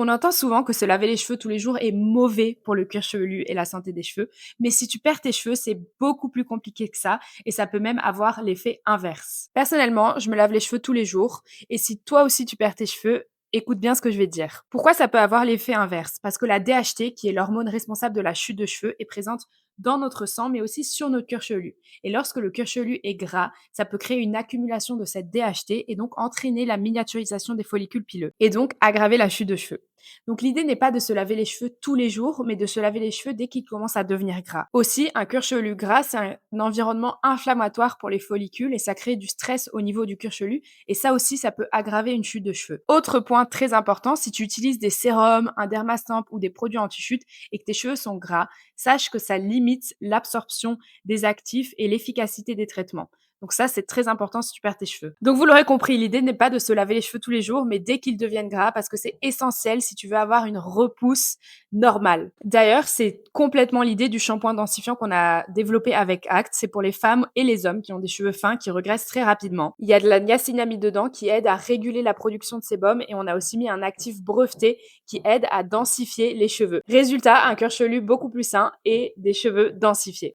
On entend souvent que se laver les cheveux tous les jours est mauvais pour le cuir chevelu et la santé des cheveux, mais si tu perds tes cheveux, c'est beaucoup plus compliqué que ça et ça peut même avoir l'effet inverse. Personnellement, je me lave les cheveux tous les jours et si toi aussi tu perds tes cheveux, écoute bien ce que je vais te dire. Pourquoi ça peut avoir l'effet inverse? Parce que la DHT, qui est l'hormone responsable de la chute de cheveux, est présente dans notre sang, mais aussi sur notre cuir chevelu. Et lorsque le cuir chevelu est gras, ça peut créer une accumulation de cette DHT et donc entraîner la miniaturisation des follicules pileux et donc aggraver la chute de cheveux. Donc l'idée n'est pas de se laver les cheveux tous les jours, mais de se laver les cheveux dès qu'ils commencent à devenir gras. Aussi, un cuir chevelu gras, c'est un environnement inflammatoire pour les follicules et ça crée du stress au niveau du cuir chevelu et ça aussi, ça peut aggraver une chute de cheveux. Autre point très important, si tu utilises des sérums, un dermastamp ou des produits anti-chute et que tes cheveux sont gras, sache que ça limite l'absorption des actifs et l'efficacité des traitements. Donc ça, c'est très important si tu perds tes cheveux. Donc vous l'aurez compris, l'idée n'est pas de se laver les cheveux tous les jours, mais dès qu'ils deviennent gras, parce que c'est essentiel si tu veux avoir une repousse normale. D'ailleurs, c'est complètement l'idée du shampoing densifiant qu'on a développé avec Act. C'est pour les femmes et les hommes qui ont des cheveux fins, qui regressent très rapidement. Il y a de la niacinamide dedans qui aide à réguler la production de sébum et on a aussi mis un actif breveté qui aide à densifier les cheveux. Résultat, un cuir chevelu beaucoup plus sain et des cheveux densifiés.